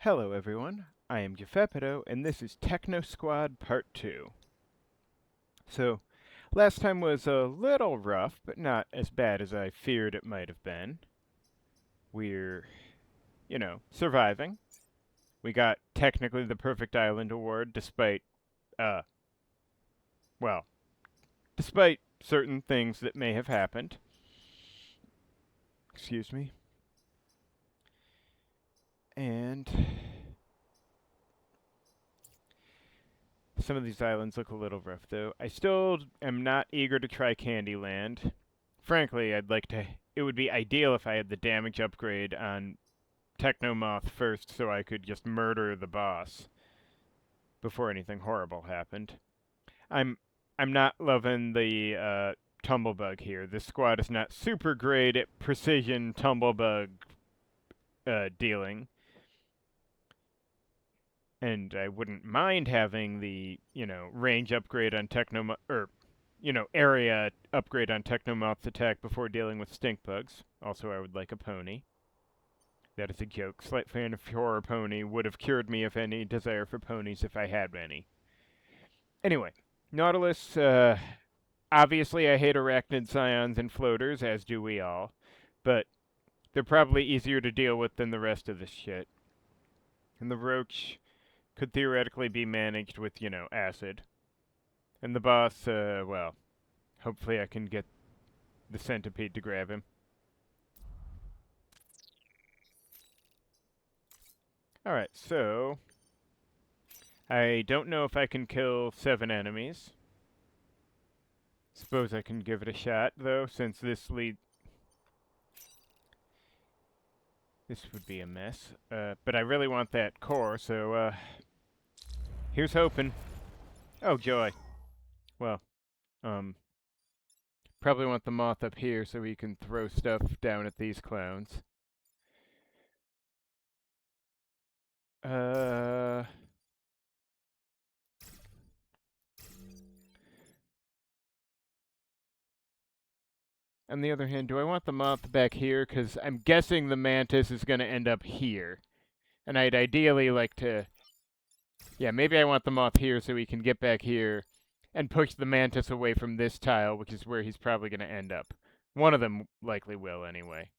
Hello everyone, I am Gefepido, and this is Techno Squad Part 2. So, last time was a little rough, but not as bad as I feared it might have been. We're, surviving. We got technically the Perfect Island Award despite, uh, well, despite certain things that may have happened. Excuse me. And some of these islands look a little rough, though. I still am not eager to try Candyland. Frankly, it would be ideal if I had the damage upgrade on Technomoth first so I could just murder the boss before anything horrible happened. I'm not loving the Tumblebug here. This squad is not super great at precision Tumblebug dealing. And I wouldn't mind having the, range upgrade on area upgrade on Technomoth's attack before dealing with stink bugs. Also, I would like a pony. That is a joke. Slight fan of horror pony would have cured me of any desire for ponies if I had any. Anyway, Nautilus, obviously I hate arachnid scions and floaters, as do we all, but they're probably easier to deal with than the rest of this shit. And the roach could theoretically be managed with, acid. And the boss, well, hopefully I can get the centipede to grab him. Alright, so I don't know if I can kill 7 enemies. Suppose I can give it a shot, though, since this would be a mess. But I really want that core, so, here's hoping. Oh, joy. Well, probably want the moth up here so we can throw stuff down at these clowns. On the other hand, do I want the moth back here? Because I'm guessing the mantis is going to end up here. And I'd ideally like to... Yeah, maybe I want the moth here so he can get back here and push the mantis away from this tile, which is where he's probably going to end up. One of them likely will, anyway.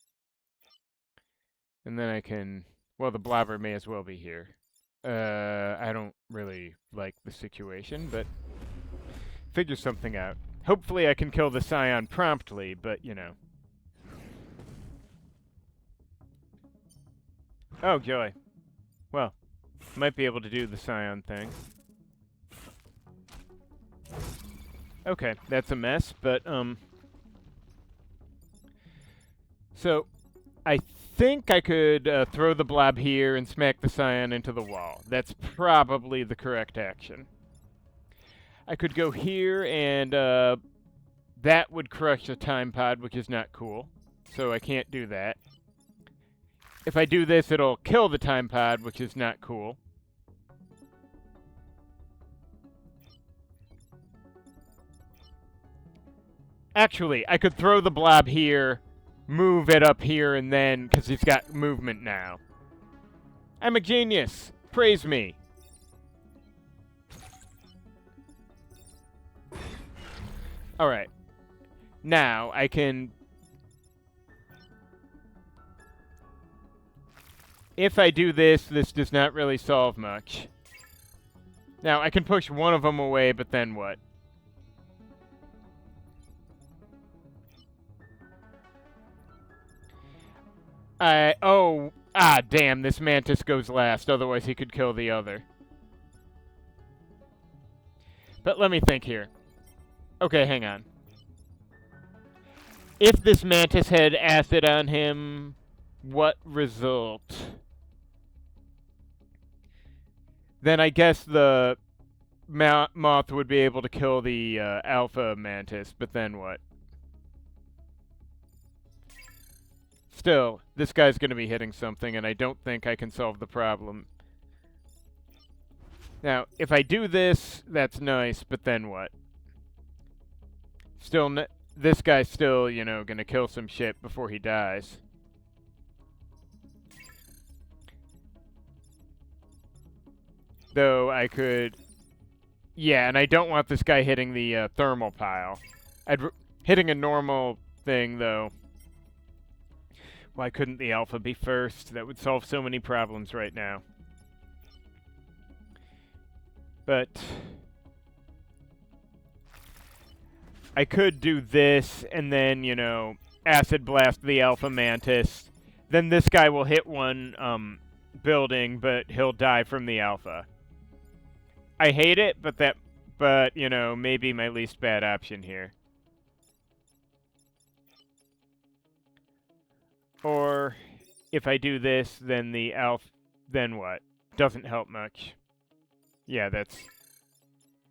And then I can... Well, the blobber may as well be here. I don't really like the situation, but figure something out. Hopefully I can kill the scion promptly, but, Oh, joy. Well, might be able to do the scion thing. Okay, that's a mess, but, So, I think I could throw the blob here and smack the scion into the wall. That's probably the correct action. I could go here and that would crush a time pod, which is not cool. So I can't do that. If I do this, it'll kill the time pod, which is not cool. Actually, I could throw the blob here, move it up here, and then, because he's got movement now. I'm a genius. Praise me. Alright. Now, I can... If I do this, this does not really solve much. Now, I can push one of them away, but then what? Damn, this mantis goes last, otherwise he could kill the other. But let me think here. Okay, hang on. If this mantis had acid on him, what result? Then I guess the moth would be able to kill the alpha mantis, but then what? Still, this guy's going to be hitting something, and I don't think I can solve the problem. Now, if I do this, that's nice, but then what? Still, this guy's still, going to kill some shit before he dies. Though I could... Yeah, and I don't want this guy hitting the thermal pile. Hitting a normal thing, though. Why couldn't the alpha be first? That would solve so many problems right now. But... I could do this, and then, you know, acid blast the alpha mantis. Then this guy will hit one, building, but he'll die from the alpha. I hate it, but, you know, maybe my least bad option here. Or, if I do this, then the alpha, then what? Doesn't help much. Yeah, that's...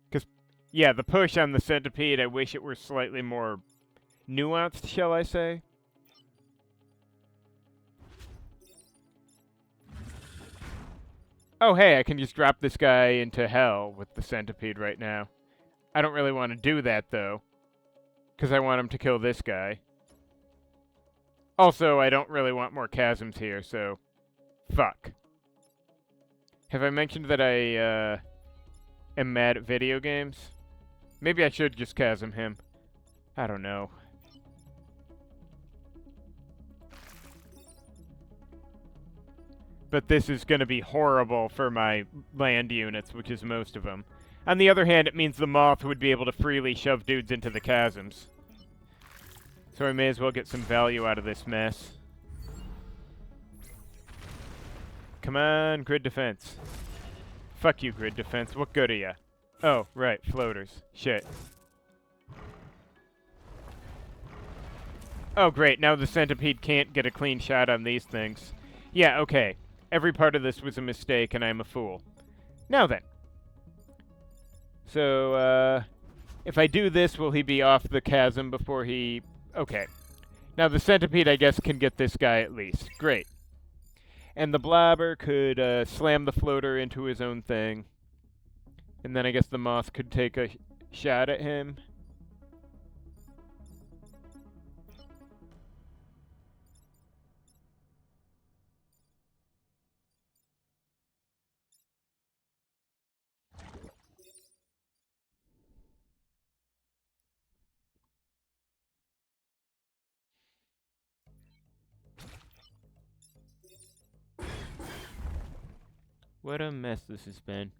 Because, yeah, the push on the centipede, I wish it were slightly more nuanced, shall I say? Oh, hey, I can just drop this guy into hell with the centipede right now. I don't really want to do that, though. Because I want him to kill this guy. Also, I don't really want more chasms here, so... Fuck. Have I mentioned that I, am mad at video games? Maybe I should just chasm him. I don't know. But this is going to be horrible for my land units, which is most of them. On the other hand, it means the moth would be able to freely shove dudes into the chasms. So I may as well get some value out of this mess. Come on, grid defense. Fuck you, grid defense. What good are ya? Oh, right, floaters. Shit. Oh, great. Now the centipede can't get a clean shot on these things. Yeah, okay. Every part of this was a mistake, and I'm a fool. Now then. So, if I do this, will he be off the chasm before he... Okay. Now the centipede, I guess, can get this guy at least. Great. And the blobber could slam the floater into his own thing. And then I guess the moth could take a shot at him. What a mess this has been.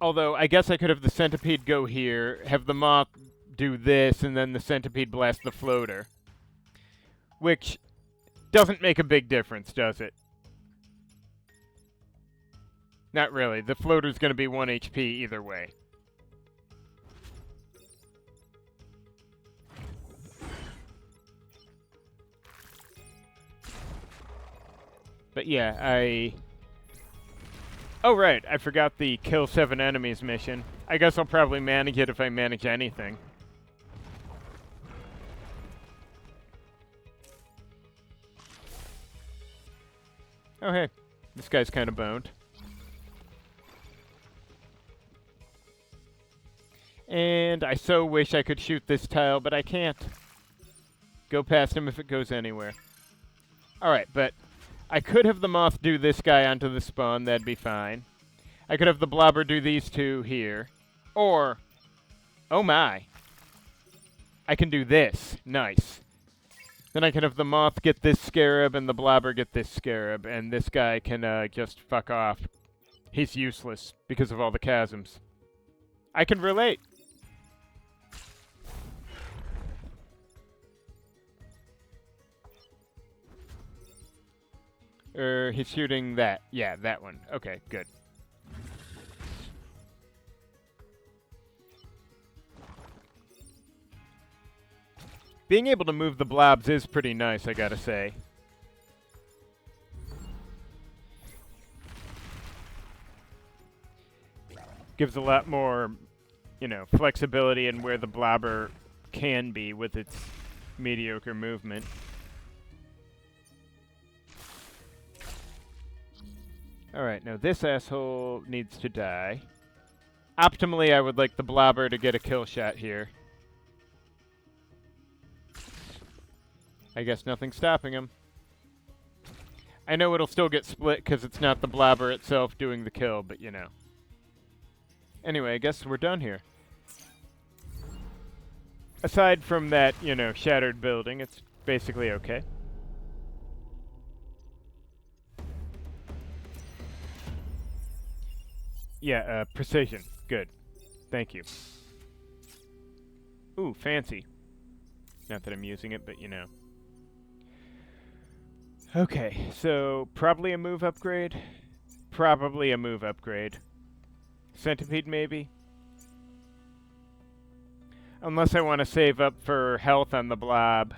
Although, I guess I could have the centipede go here, have the moth do this, and then the centipede blast the floater. Which doesn't make a big difference, does it? Not really. The floater's going to be 1 HP either way. But yeah, Oh, right. I forgot the kill 7 enemies mission. I guess I'll probably manage it if I manage anything. Oh, hey. This guy's kind of boned. And I so wish I could shoot this tile, but I can't. Go past him if it goes anywhere. Alright, but... I could have the moth do this guy onto the spawn, that'd be fine. I could have the blobber do these two here. Or, oh my, I can do this. Nice. Then I can have the moth get this scarab and the blobber get this scarab, and this guy can just fuck off. He's useless because of all the chasms. I can relate. He's shooting that. Yeah, that one. Okay, good. Being able to move the blobs is pretty nice, I gotta say. Gives a lot more, you know, flexibility in where the blobber can be with its mediocre movement. Alright, now this asshole needs to die. Optimally, I would like the blobber to get a kill shot here. I guess nothing's stopping him. I know it'll still get split because it's not the blobber itself doing the kill, but you know. Anyway, I guess we're done here. Aside from that, you know, shattered building, it's basically okay. Yeah, precision. Good. Thank you. Ooh, fancy. Not that I'm using it, but you know. Okay, so probably a move upgrade. Probably a move upgrade. Centipede, maybe? Unless I want to save up for health on the blob.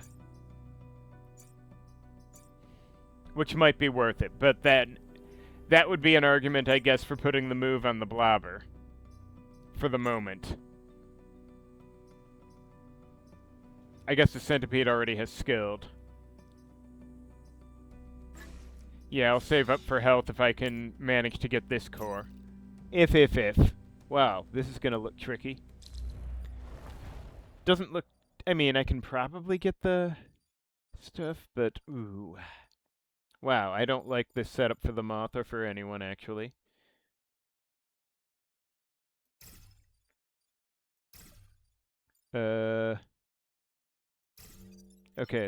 Which might be worth it, but that would be an argument, I guess, for putting the move on the blobber. For the moment. I guess the centipede already has skilled. Yeah, I'll save up for health if I can manage to get this core. If. Wow, this is gonna look tricky. Doesn't look... I mean, I can probably get the stuff, but ooh. Wow, I don't like this setup for the moth or for anyone, actually. Okay,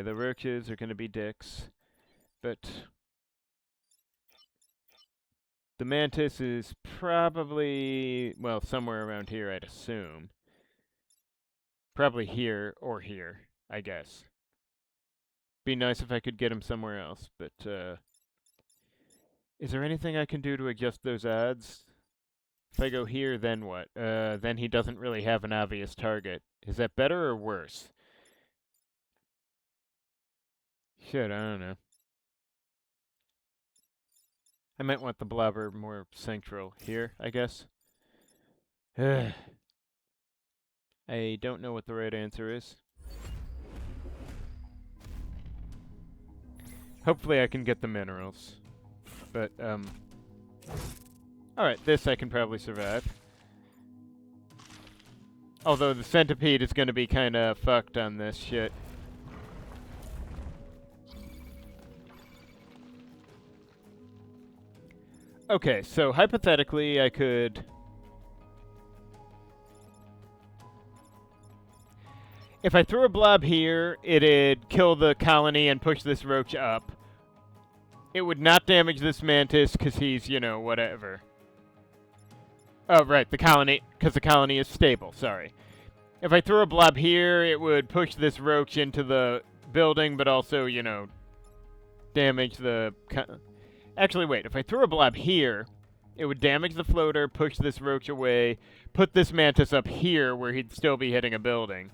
the roaches are gonna be dicks, but the mantis is probably, well, somewhere around here, I'd assume. Probably here or here, I guess. Be nice if I could get him somewhere else, but, is there anything I can do to adjust those odds? If I go here, then what? Then he doesn't really have an obvious target. Is that better or worse? Shit, I don't know. I might want the blobber more central here, I guess. I don't know what the right answer is. Hopefully I can get the minerals. But, alright, this I can probably survive. Although the centipede is gonna be kinda fucked on this shit. Okay, so hypothetically I could... If I threw a blob here, it'd kill the colony and push this roach up. It would not damage this mantis because he's, you know, whatever. Oh, right, the colony, because the colony is stable, sorry. If I threw a blob here, it would push this roach into the building, but also, you know, damage the... Actually, wait, if I threw a blob here, it would damage the floater, push this roach away, put this mantis up here where he'd still be hitting a building.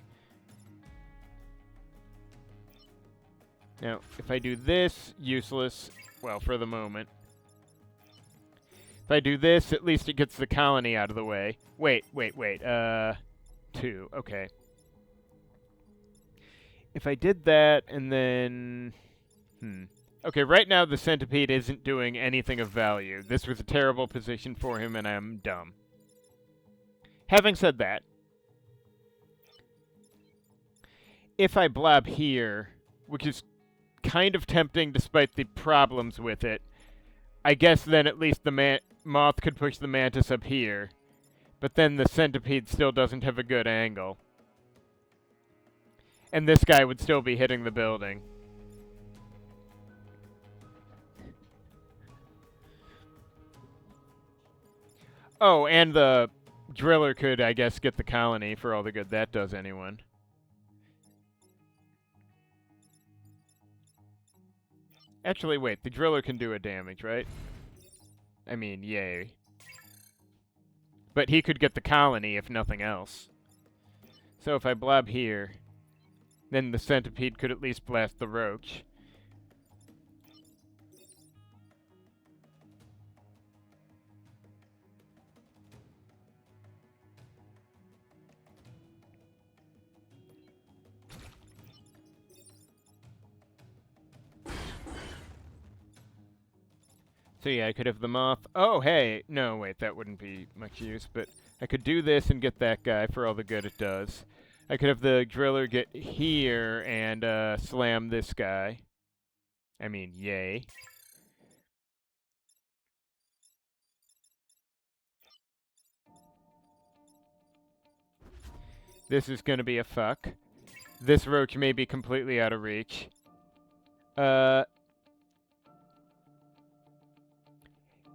Now, if I do this, useless, well, for the moment. If I do this, at least it gets the colony out of the way. Wait, 2, okay. If I did that, and then... Okay, right now the centipede isn't doing anything of value. This was a terrible position for him, and I'm dumb. Having said that, if I blob here, which is kind of tempting despite the problems with it, I guess then at least the moth could push the mantis up here, but then the centipede still doesn't have a good angle. And this guy would still be hitting the building. Oh, and the driller could, I guess, get the colony for all the good that does anyone. Actually, wait, the driller can do a damage, right? I mean, yay. But he could get the colony, if nothing else. So if I blob here, then the centipede could at least blast the roach. So yeah, I could have the moth. Oh, hey! No, wait, that wouldn't be much use, but I could do this and get that guy for all the good it does. I could have the driller get here and slam this guy. I mean, yay. This is gonna be a fuck. This roach may be completely out of reach.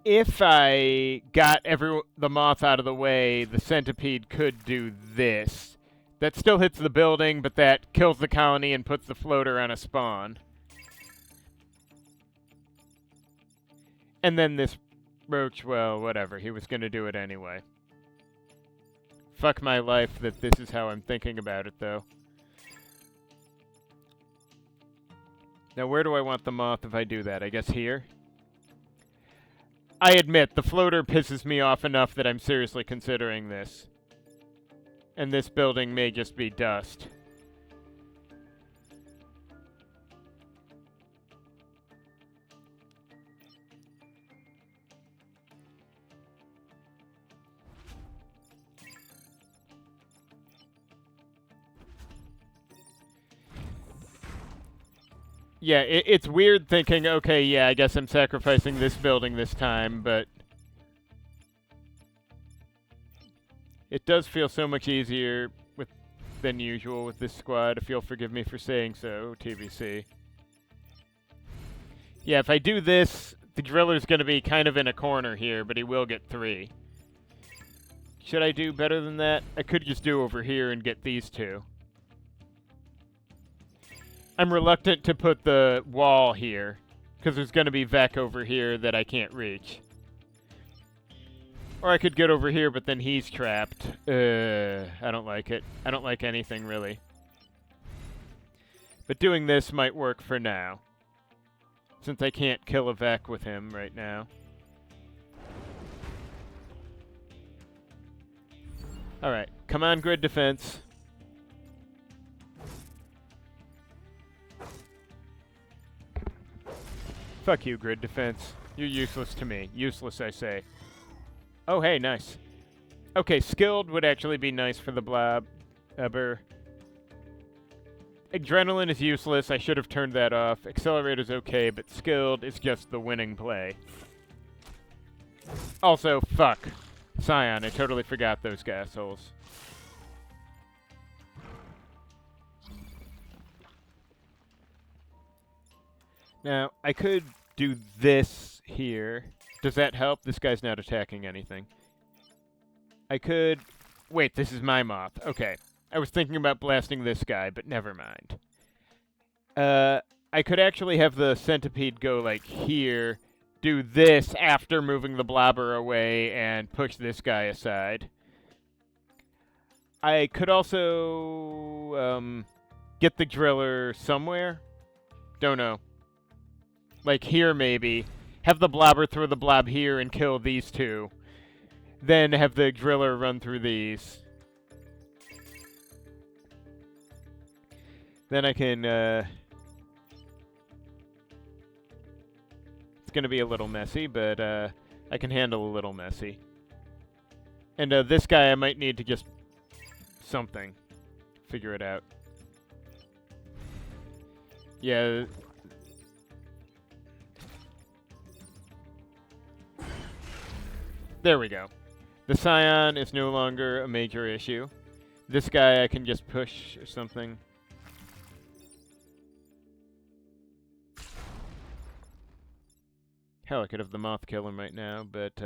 If I got the moth out of the way, the centipede could do this. That still hits the building, but that kills the colony and puts the floater on a spawn. And then this roach, well, whatever. He was going to do it anyway. Fuck my life that this is how I'm thinking about it, though. Now, where do I want the moth if I do that? I guess here? I admit, the floater pisses me off enough that I'm seriously considering this. And this building may just be dust. Yeah, it's weird thinking, okay, yeah, I guess I'm sacrificing this building this time, but it does feel so much easier than usual with this squad, if you'll forgive me for saying so, TBC. Yeah, if I do this, the driller's going to be kind of in a corner here, but he will get 3. Should I do better than that? I could just do over here and get these 2. I'm reluctant to put the wall here, because there's going to be Vec over here that I can't reach. Or I could get over here, but then he's trapped. I don't like it. I don't like anything, really. But doing this might work for now, since I can't kill a Vec with him right now. Alright, come on, grid defense. Fuck you, grid defense. You're useless to me. Useless, I say. Oh, hey, nice. Okay, skilled would actually be nice for the blob. Adrenaline is useless. I should have turned that off. Accelerator's okay, but skilled is just the winning play. Also, fuck. Scion, I totally forgot those assholes. Now, I could do this here. Does that help? This guy's not attacking anything. I could... Wait, this is my moth. Okay. I was thinking about blasting this guy, but never mind. I could actually have the centipede go, like, here, do this after moving the blobber away, and push this guy aside. I could also, get the driller somewhere. Don't know. Like here, maybe. Have the blobber throw the blob here and kill these 2. Then have the driller run through these. Then I can, it's gonna be a little messy, but, I can handle a little messy. And, this guy I might need to just... something. Figure it out. Yeah... There we go. The Scion is no longer a major issue. This guy I can just push or something. Hell, I could have the moth kill him right now, but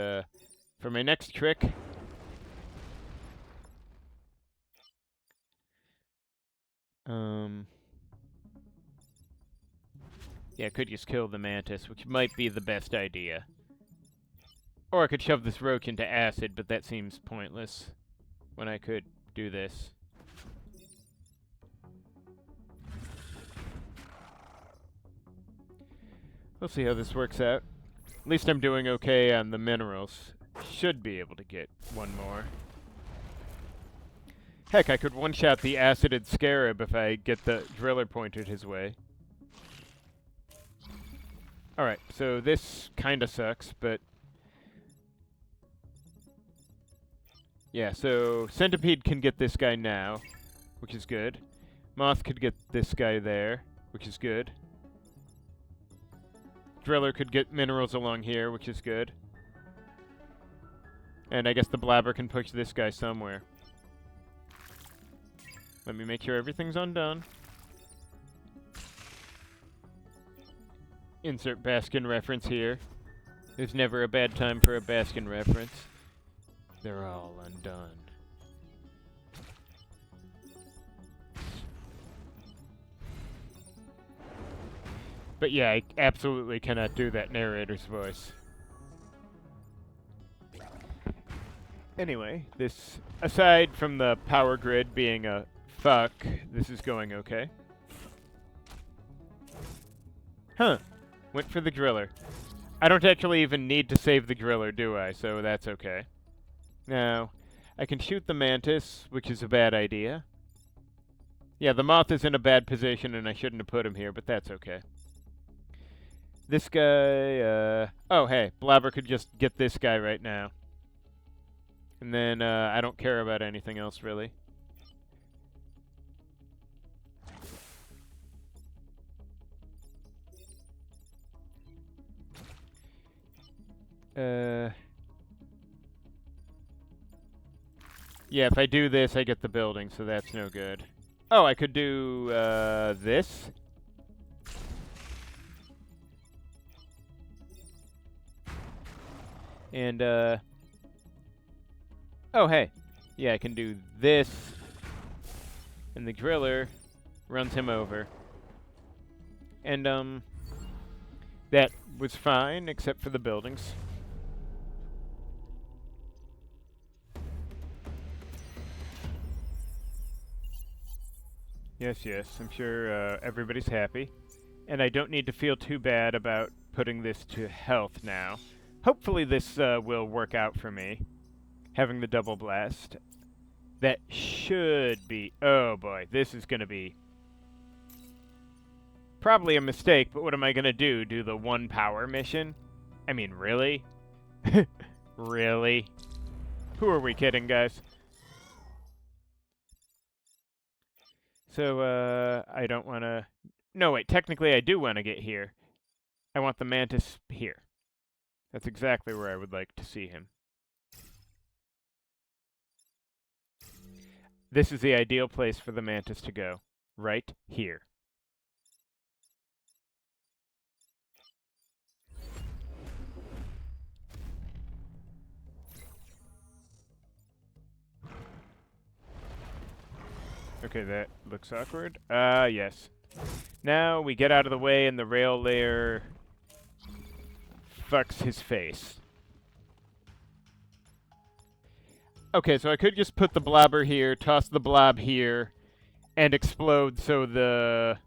for my next trick... Yeah, I could just kill the mantis, which might be the best idea. Or I could shove this roach into acid, but that seems pointless when I could do this. We'll see how this works out. At least I'm doing okay on the minerals. Should be able to get one more. Heck, I could one-shot the acided scarab if I get the driller pointed his way. Alright, so this kinda sucks, but... Yeah, so Centipede can get this guy now, which is good. Moth could get this guy there, which is good. Driller could get minerals along here, which is good. And I guess the blabber can push this guy somewhere. Let me make sure everything's undone. Insert Baskin reference here. There's never a bad time for a Baskin reference. They're all undone. But yeah, I absolutely cannot do that narrator's voice. Anyway, this, aside from the power grid being a fuck, this is going okay. Huh. Went for the driller. I don't actually even need to save the driller, do I? So that's okay. Now, I can shoot the mantis, which is a bad idea. Yeah, the moth is in a bad position and I shouldn't have put him here, but that's okay. This guy, oh hey, Blabber could just get this guy right now. And then, I don't care about anything else, really. Yeah, if I do this, I get the building, so that's no good. Oh, I could do, this? And, oh, hey. Yeah, I can do this. And the driller runs him over. And, that was fine, except for the buildings. Yes, yes, I'm sure everybody's happy. And I don't need to feel too bad about putting this to health now. Hopefully this will work out for me, having the double blast. That should be... Oh boy, this is going to be probably a mistake, but what am I going to do? Do the 1 power mission? I mean, really? Really? Who are we kidding, guys? So, I don't want to... No, wait, technically I do want to get here. I want the mantis here. That's exactly where I would like to see him. This is the ideal place for the mantis to go. Right here. Okay, that looks awkward. Yes. Now we get out of the way and the rail layer fucks his face. Okay, so I could just put the blobber here, toss the blob here, and explode so the...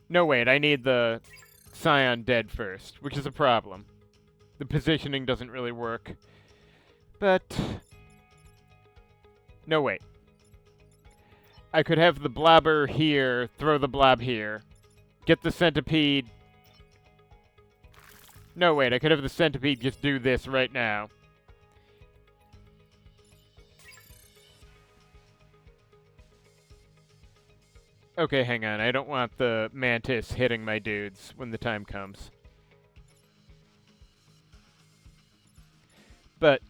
No, wait, I need the scion dead first, which is a problem. The positioning doesn't really work. But... No, wait. I could have the blobber here, throw the blob here, get the centipede... No, wait, I could have the centipede just do this right now. Okay, hang on. I don't want the mantis hitting my dudes when the time comes. But...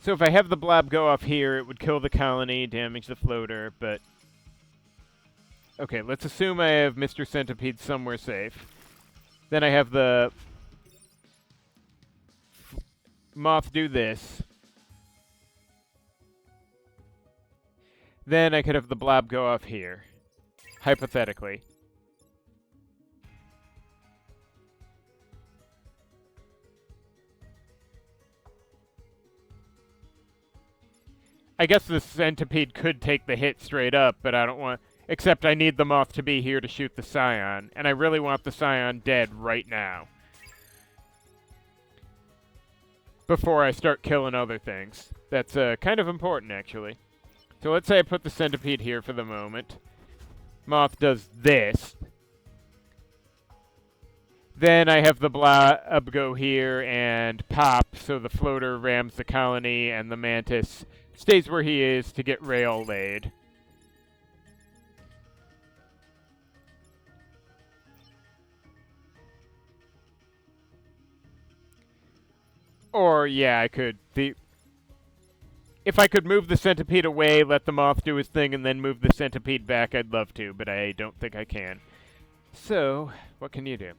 So if I have the blob go off here, it would kill the colony, damage the floater, but... Okay, let's assume I have Mr. Centipede somewhere safe. Then I have the... moth do this. Then I could have the blob go off here. Hypothetically. I guess the centipede could take the hit straight up, but I don't want... Except I need the moth to be here to shoot the scion, and I really want the scion dead right now. Before I start killing other things. That's kind of important, actually. So let's say I put the centipede here for the moment. Moth does this. Then I have the blob go here and pop, so the floater rams the colony, and the mantis stays where he is to get rail laid. Or, yeah, I could... If I could move the centipede away, let the moth do his thing, and then move the centipede back, I'd love to, but I don't think I can. So, what can you do?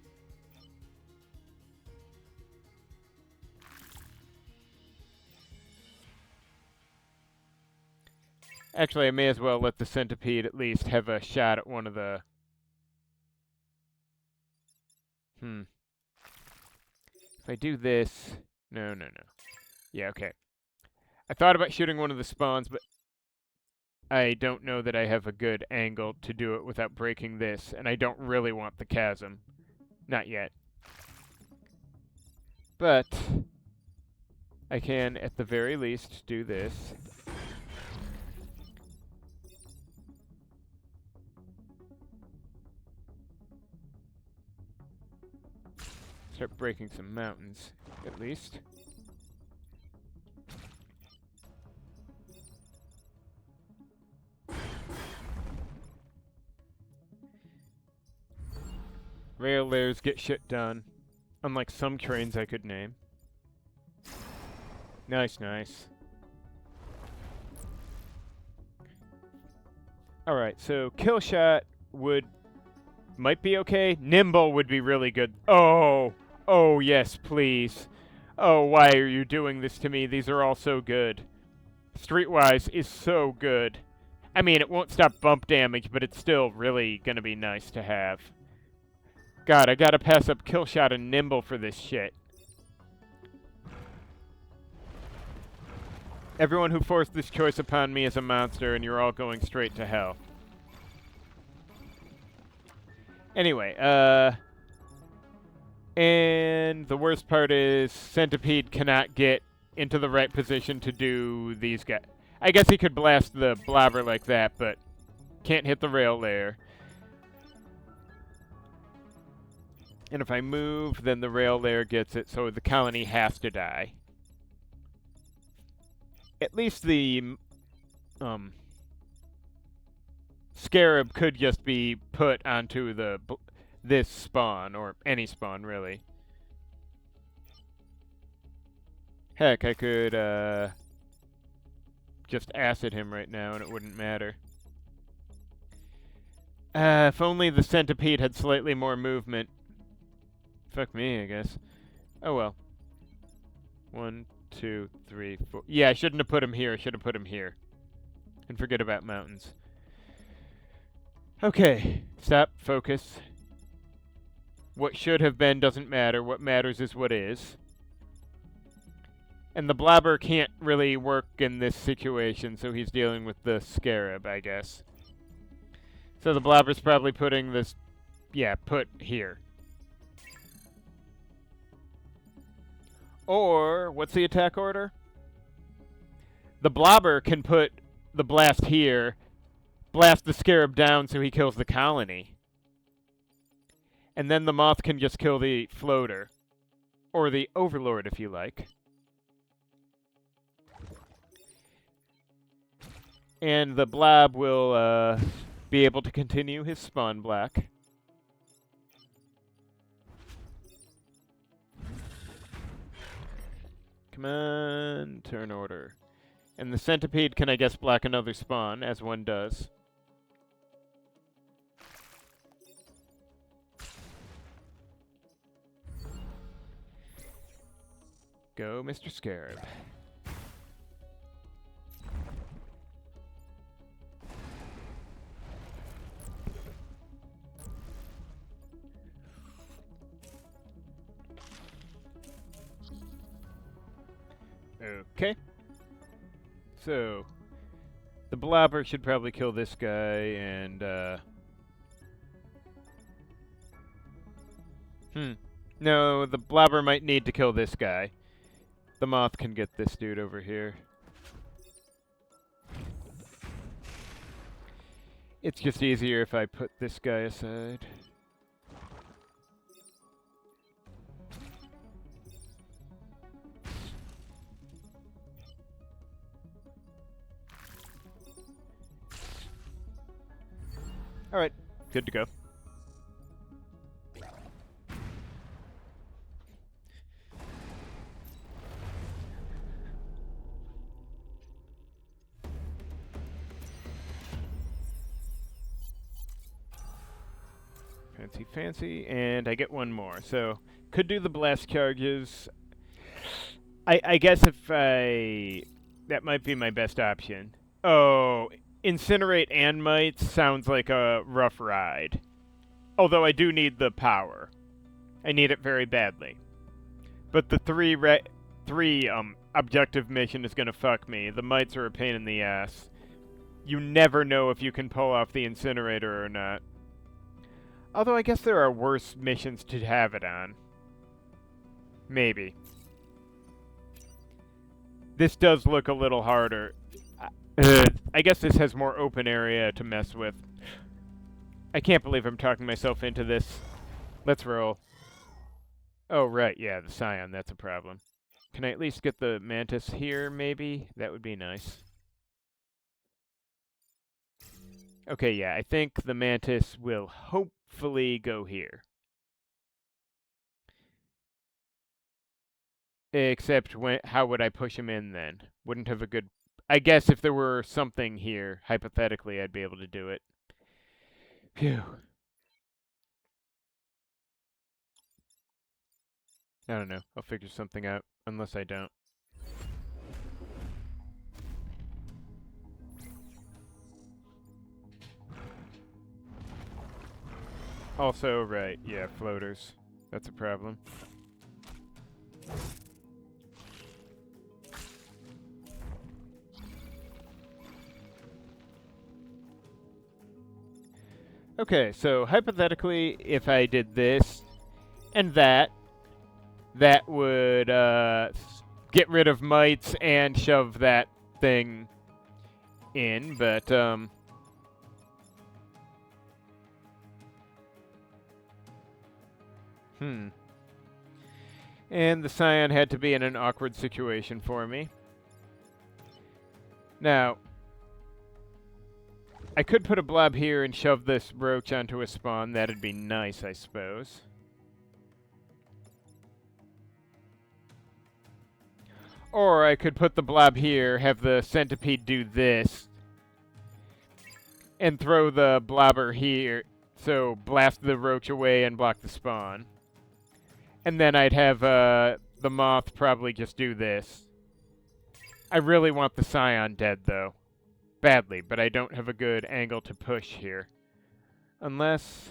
Actually, I may as well let the centipede at least have a shot at one of the... If I do this... No. Yeah, okay. I thought about shooting one of the spawns, but I don't know that I have a good angle to do it without breaking this, and I don't really want the chasm. Not yet. But I can, at the very least, do this. Start breaking some mountains, at least. Rail layers get shit done, unlike some trains I could name. Nice. Alright, so kill shot might be okay. Nimble would be really good. Oh, yes, please. Oh, why are you doing this to me? These are all so good. Streetwise is so good. I mean, it won't stop bump damage, but it's still really gonna be nice to have. God, I gotta pass up kill shot and nimble for this shit. Everyone who forced this choice upon me is a monster, and you're all going straight to hell. Anyway, and the worst part is Centipede cannot get into the right position to do these guys. I guess he could blast the blobber like that, but can't hit the rail layer. And if I move, then the rail layer gets it, so the colony has to die. At least the scarab could just be put onto this spawn, or any spawn, really. Heck, I could just acid him right now and it wouldn't matter. If only the centipede had slightly more movement. Fuck me, I guess. Oh well. 1, 2, 3, 4. Yeah, I shouldn't have put him here. I should have put him here. And forget about mountains. Okay. Stop. Focus. What should have been doesn't matter. What matters is what is. And the blobber can't really work in this situation, so he's dealing with the scarab, I guess. So the blobber's probably putting this... Yeah, put here. Or, what's the attack order? The blobber can put the blast here, blast the scarab down so he kills the colony. And then the moth can just kill the floater. Or the overlord, if you like. And the blob will be able to continue his spawn block. Come on, turn order. And the centipede can, I guess, block another spawn, as one does. Go, Mr. Scarab. Okay. So, the blobber should probably kill this guy, and, No, the blobber might need to kill this guy. The moth can get this dude over here. It's just easier if I put this guy aside. Alright, good to go. Fancy, fancy. And I get one more. So, could do the blast charges. I guess if I... That might be my best option. Oh, incinerate and mites sounds like a rough ride. Although I do need the power. I need it very badly. But the three objective mission is gonna fuck me. The mites are a pain in the ass. You never know if you can pull off the incinerator or not. Although I guess there are worse missions to have it on. Maybe. This does look a little harder. I guess this has more open area to mess with. I can't believe I'm talking myself into this. Let's roll. Oh, right, yeah, the Scion, that's a problem. Can I at least get the Mantis here, maybe? That would be nice. Okay, yeah, I think the Mantis will hopefully go here. Except, how would I push him in then? Wouldn't have a good... I guess if there were something here, hypothetically, I'd be able to do it. Phew. I don't know. I'll figure something out, unless I don't. Also, right, yeah, floaters. That's a problem. Okay, so hypothetically, if I did this and that would get rid of mites and shove that thing in, but And the Scion had to be in an awkward situation for me. Now, I could put a blob here and shove this roach onto a spawn. That'd be nice, I suppose. Or I could put the blob here, have the centipede do this, and throw the blobber here, so blast the roach away and block the spawn. And then I'd have the moth probably just do this. I really want the Scion dead, though. Badly, but I don't have a good angle to push here. Unless...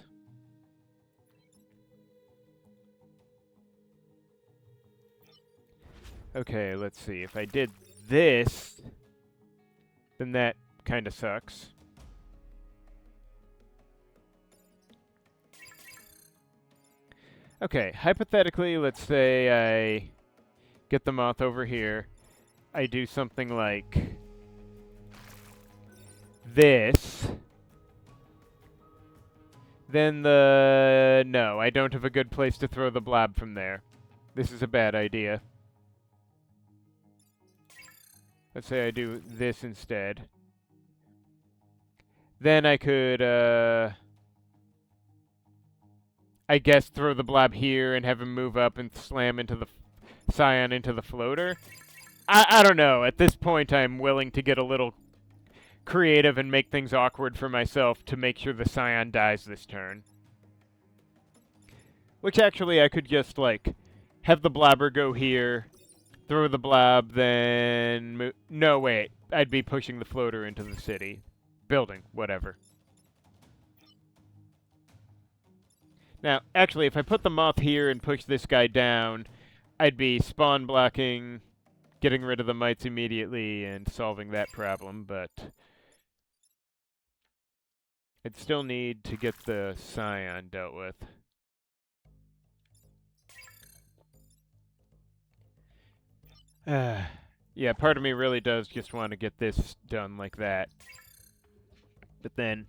Okay, let's see. If I did this, then that kind of sucks. Okay, hypothetically, let's say I get the moth over here. I do something like this. Then no, I don't have a good place to throw the blob from there. This is a bad idea. Let's say I do this instead. Then I could, I guess throw the blob here and have him move up and slam into the Scion into the floater. I don't know. At this point, I'm willing to get a little creative and make things awkward for myself to make sure the Scion dies this turn. Which actually I could just, like, have the blobber go here, throw the blob, then... No, wait. I'd be pushing the floater into the city. Building. Whatever. Now, actually, if I put the moth here and push this guy down, I'd be spawn blocking, getting rid of the mites immediately, and solving that problem, but... I'd still need to get the Scion dealt with. Yeah, part of me really does just want to get this done like that. But then...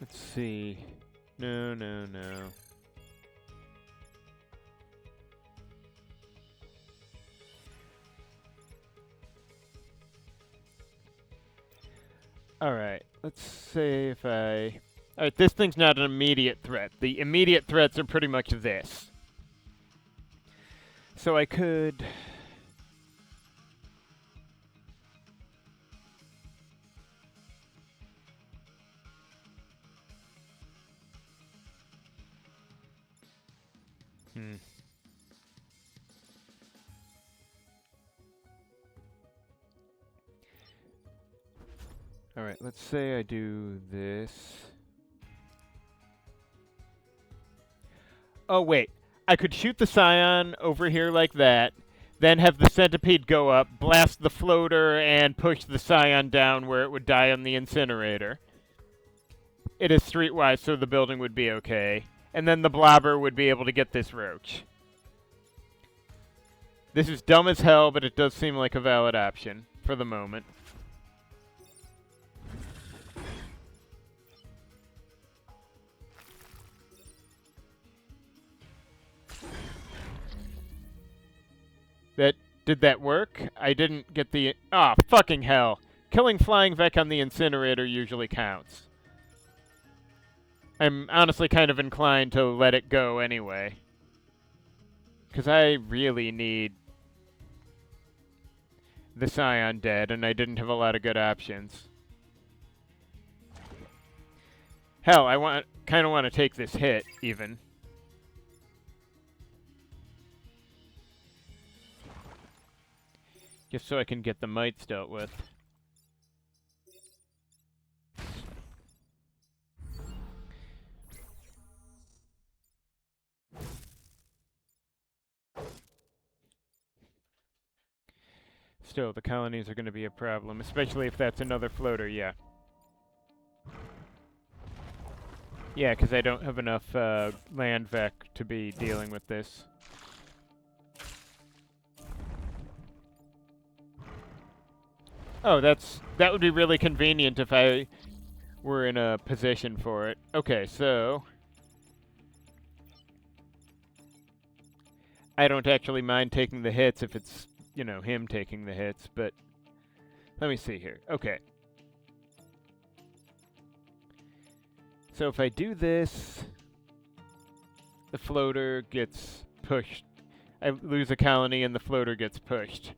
Let's see. No, no, no. Alright, let's say if I... Alright, this thing's not an immediate threat. The immediate threats are pretty much this. So I could... Alright, let's say I do this. Oh, wait. I could shoot the Scion over here like that, then have the Centipede go up, blast the floater, and push the Scion down where it would die on the incinerator. It is streetwise, so the building would be okay. And then the Blobber would be able to get this roach. This is dumb as hell, but it does seem like a valid option for the moment. Did that work? I didn't get the... Ah, fucking hell. Killing Flying Vec on the incinerator usually counts. I'm honestly kind of inclined to let it go anyway. Because I really need the Scion dead, and I didn't have a lot of good options. Hell, I kind of want to take this hit, even. Just so I can get the mites dealt with. Still, the colonies are going to be a problem, especially if that's another floater, yeah. Yeah, because I don't have enough land vec to be dealing with this. Oh, that would be really convenient if I were in a position for it. Okay, so... I don't actually mind taking the hits if it's, you know, him taking the hits, but... Let me see here. Okay. So if I do this, the floater gets pushed. I lose a colony and the floater gets pushed.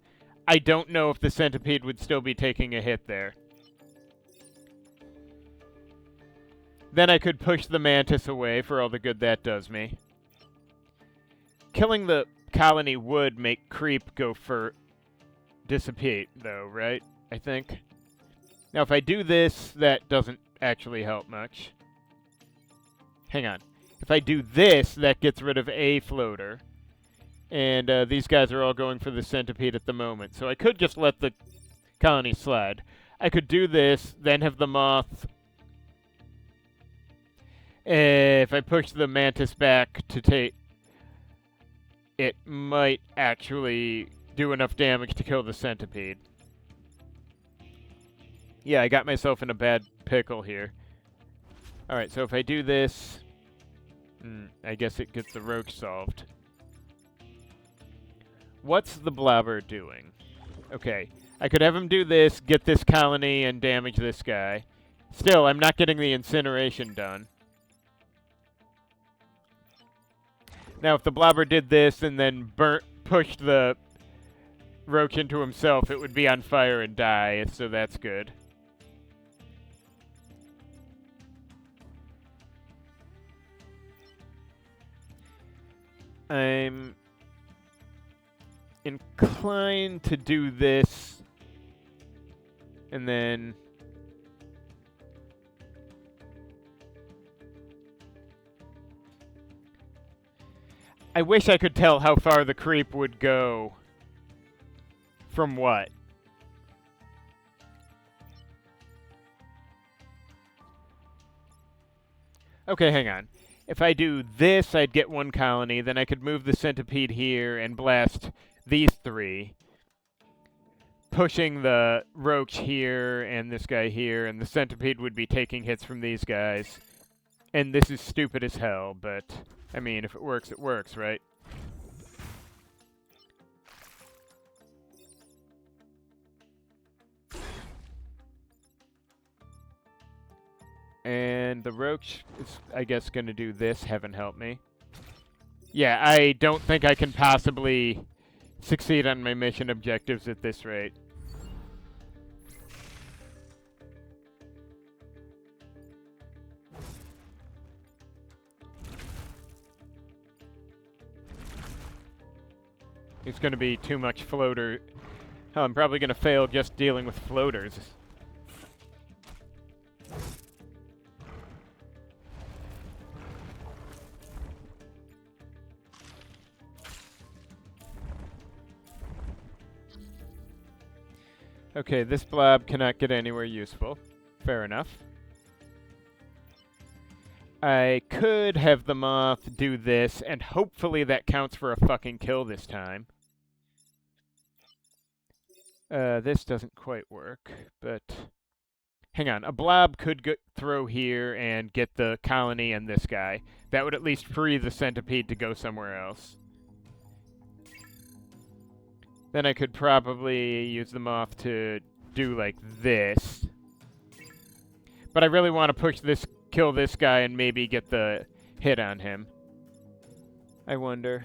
I don't know if the Centipede would still be taking a hit there. Then I could push the Mantis away for all the good that does me. Killing the colony would make creep go for dissipate, though, right? I think. Now, if I do this, that doesn't actually help much. Hang on. If I do this, that gets rid of a floater. And these guys are all going for the Centipede at the moment. So I could just let the colony slide. I could do this, then have the Moth. If I push the Mantis back to take... It might actually do enough damage to kill the Centipede. Yeah, I got myself in a bad pickle here. Alright, so if I do this... I guess it gets the roach solved. What's the Blobber doing? Okay, I could have him do this, get this colony, and damage this guy. Still, I'm not getting the incineration done. Now, if the Blobber did this and then pushed the roach into himself, it would be on fire and die, so that's good. I'm inclined to do this, and then... I wish I could tell how far the creep would go from what. Okay, hang on. If I do this, I'd get one colony. Then I could move the Centipede here and blast these three. Pushing the Roach here and this guy here. And the Centipede would be taking hits from these guys. And this is stupid as hell, but, I mean, if it works, right? And the roach is, I guess, going to do this, heaven help me. Yeah, I don't think I can possibly succeed on my mission objectives at this rate. It's going to be too much floater. Oh, I'm probably going to fail just dealing with floaters. Okay, this blob cannot get anywhere useful. Fair enough. I could have the moth do this, and hopefully that counts for a fucking kill this time. This doesn't quite work, but... Hang on, a blob could throw here and get the colony and this guy. That would at least free the centipede to go somewhere else. Then I could probably use the moth to do like this. But I really want to push this, kill this guy, and maybe get the hit on him. I wonder.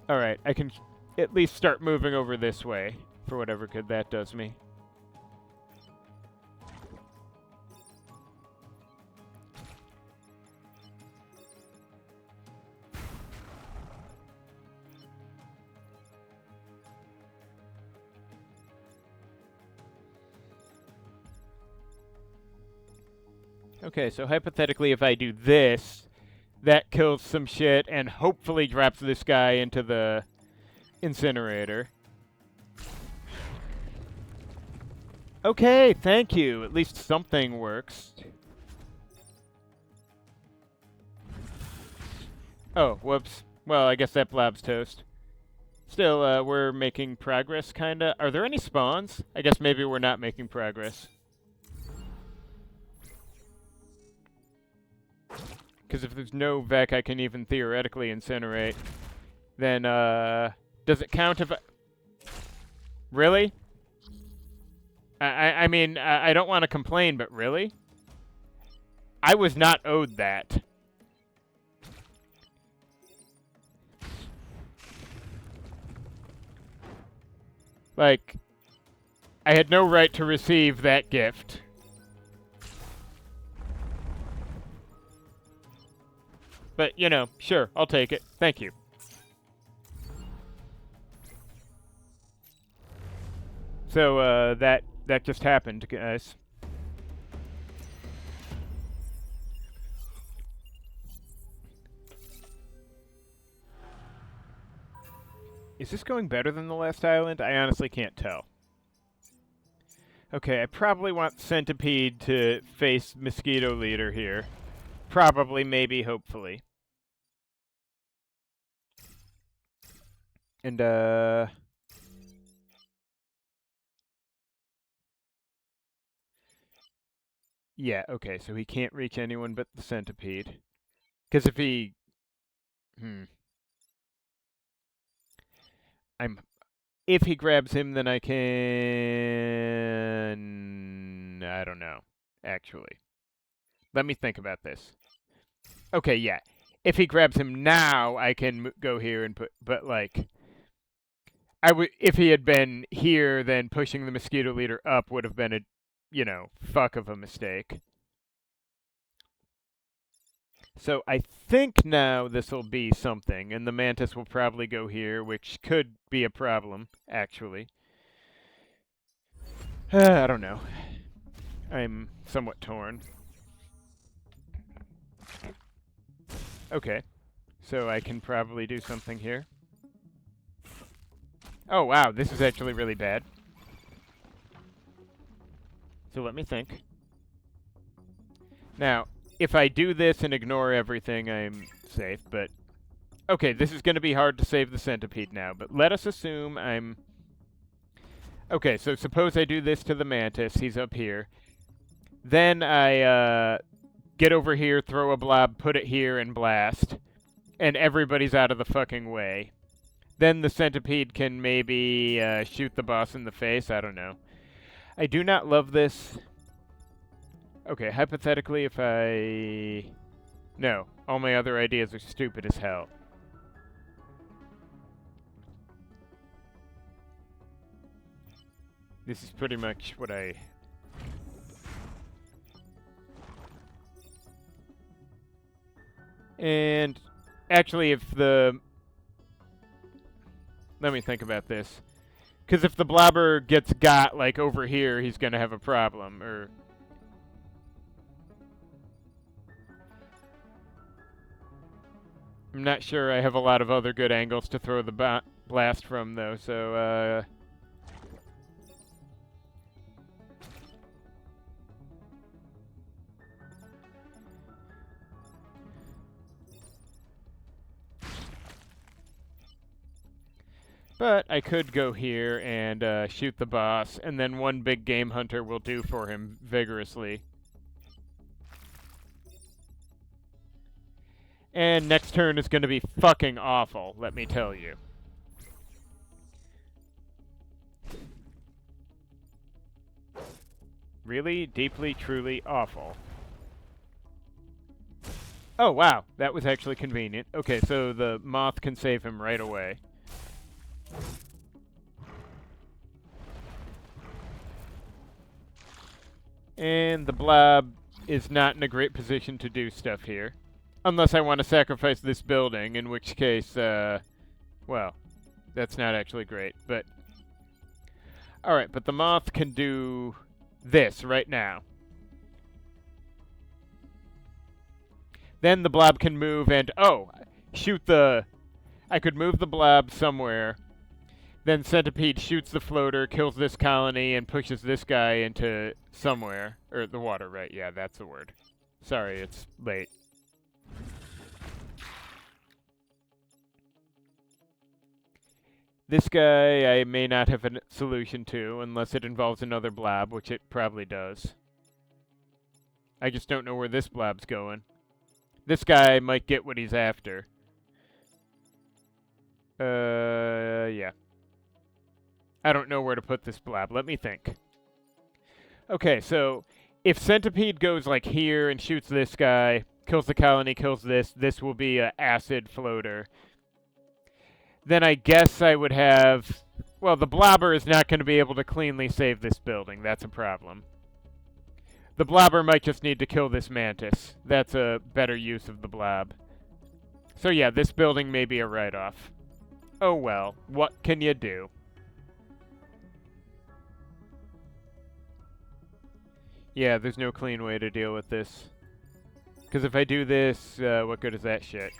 Alright, I can at least start moving over this way, for whatever good that does me. Okay, so hypothetically, if I do this, that kills some shit and hopefully drops this guy into the incinerator. Okay, thank you. At least something works. Oh, whoops. Well, I guess that blob's toast. Still, we're making progress, kinda. Are there any spawns? I guess maybe we're not making progress. Because if there's no Vec I can even theoretically incinerate, then, does it count if I... Really? I mean, I don't want to complain, but really? I was not owed that. Like, I had no right to receive that gift. But, you know, sure, I'll take it. Thank you. So, that just happened, guys. Is this going better than the last island? I honestly can't tell. Okay, I probably want Centipede to face Mosquito Leader here. Probably, maybe, hopefully. And, yeah, okay, so he can't reach anyone but the Centipede. Because if he... If he grabs him, then I can... I don't know, actually. Let me think about this. Okay, yeah. If he grabs him now, I can go here and put... But, like... if he had been here, then pushing the Mosquito Leader up would have been a, you know, fuck of a mistake. So I think now this will be something, and the Mantis will probably go here, which could be a problem, actually. I don't know. I'm somewhat torn. Okay. So I can probably do something here. Oh, wow, this is actually really bad. So let me think. Now, if I do this and ignore everything, I'm safe, but... Okay, this is going to be hard to save the Centipede now, but let us assume Okay, so suppose I do this to the mantis. He's up here. Then I get over here, throw a blob, put it here, and blast. And everybody's out of the fucking way. Then the centipede can maybe shoot the boss in the face. I don't know. I do not love this. Okay, hypothetically, if I... No, all my other ideas are stupid as hell. This is pretty much what I... And actually, if the... Let me think about this. Because if the blobber gets got, like, over here, he's going to have a problem, or... I'm not sure I have a lot of other good angles to throw the blast from, though, so, But I could go here and shoot the boss, and then one big game hunter will do for him vigorously. And next turn is going to be fucking awful, let me tell you. Really, deeply, truly awful. Oh, wow. That was actually convenient. Okay, so the moth can save him right away. And the blob is not in a great position to do stuff here. Unless I want to sacrifice this building, in which case, well, that's not actually great, but... Alright, but the moth can do this right now. Then the blob can move and, oh, shoot the... I could move the blob somewhere. Then Centipede shoots the floater, kills this colony, and pushes this guy into somewhere. Or the water, right? Yeah, that's the word. Sorry, it's late. This guy I may not have a solution to, unless it involves another blob, which it probably does. I just don't know where this blob's going. This guy might get what he's after. Yeah. I don't know where to put this blob. Let me think. Okay, so if Centipede goes like here and shoots this guy, kills the colony, kills this will be an acid floater. Then I guess I would have... Well, the blobber is not going to be able to cleanly save this building. That's a problem. The blobber might just need to kill this mantis. That's a better use of the blob. So yeah, this building may be a write-off. Oh well, what can you do? Yeah, there's no clean way to deal with this. Because if I do this, what good is that shit?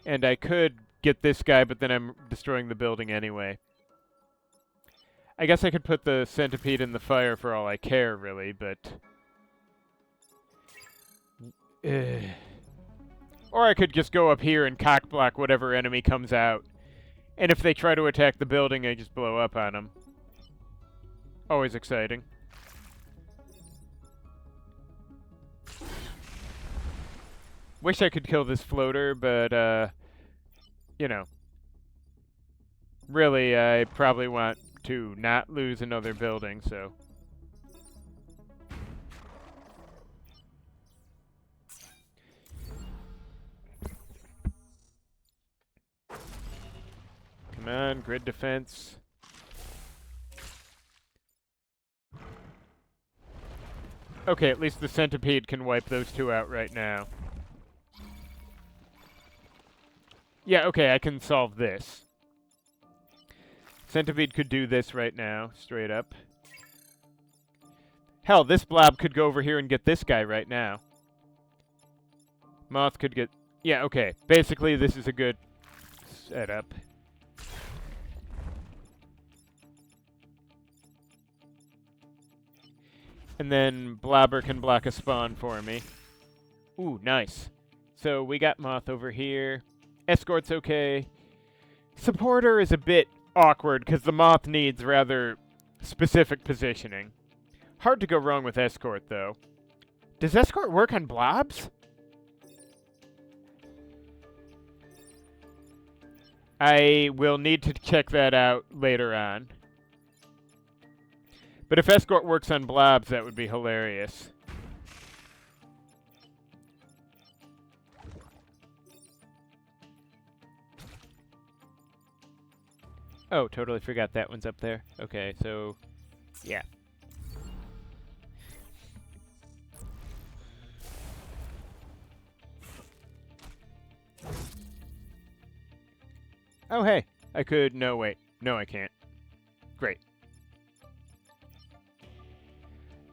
And I could get this guy, but then I'm destroying the building anyway. I guess I could put the centipede in the fire for all I care, really, but... Or I could just go up here and cock-block whatever enemy comes out. And if they try to attack the building, I just blow up on them. Always exciting. Wish I could kill this floater, but, you know. Really, I probably want to not lose another building, so... Come on, grid defense. Okay, at least the centipede can wipe those two out right now. Yeah, okay, I can solve this. Centipede could do this right now, straight up. Hell, this blob could go over here and get this guy right now. Moth could get... Yeah, okay. Basically, this is a good setup. And then Blobber can block a spawn for me. Ooh, nice. So we got Moth over here. Escort's okay. Supporter is a bit awkward, because the moth needs rather specific positioning. Hard to go wrong with escort, though. Does escort work on blobs? I will need to check that out later on. But if escort works on blobs, that would be hilarious. Oh, totally forgot that one's up there. Okay, so, yeah. Oh, hey. I could... No, wait. No, I can't. Great.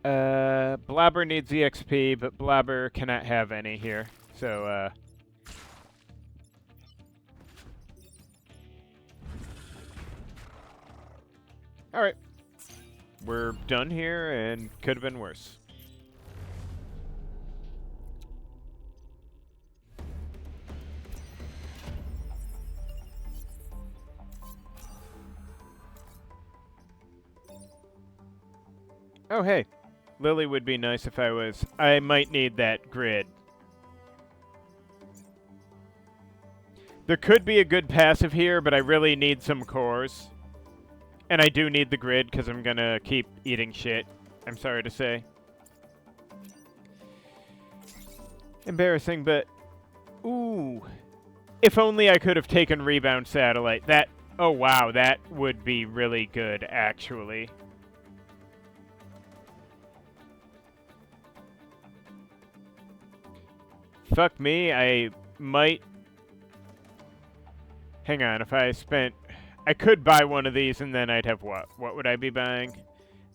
Blobber needs EXP, but Blobber cannot have any here. So, Alright. We're done here, and could have been worse. Oh, hey. Lily would be nice if I was... I might need that grid. There could be a good passive here, but I really need some cores. And I do need the grid, because I'm gonna keep eating shit. I'm sorry to say. Embarrassing, but... Ooh. If only I could have taken Rebound Satellite. That... Oh, wow. That would be really good, actually. Fuck me, I might... Hang on, if I spent... I could buy one of these and then I'd have what? What would I be buying?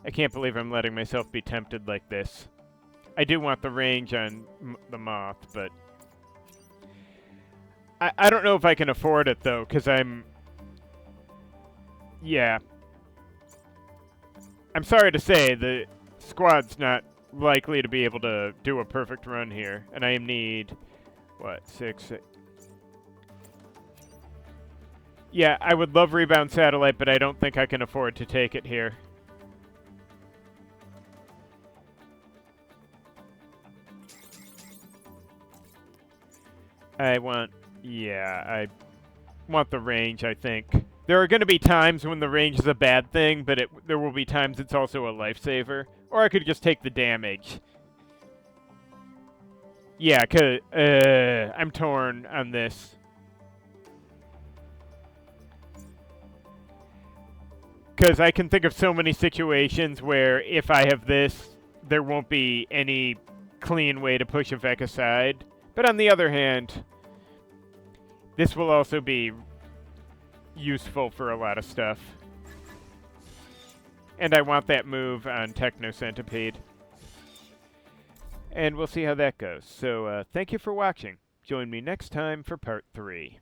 I can't believe I'm letting myself be tempted like this. I do want the range on the moth, but... I don't know if I can afford it, though, because I'm... Yeah. I'm sorry to say, the squad's not likely to be able to do a perfect run here. And I need... What? 6... Yeah, I would love Rebound Satellite, but I don't think I can afford to take it here. I want... Yeah, I want the range, I think. There are going to be times when the range is a bad thing, but there will be times it's also a lifesaver. Or I could just take the damage. Yeah, 'cause I'm torn on this. Because I can think of so many situations where if I have this, there won't be any clean way to push a Vec aside. But on the other hand, this will also be useful for a lot of stuff. And I want that move on Techno Centipede. And we'll see how that goes. So thank you for watching. Join me next time for part 3.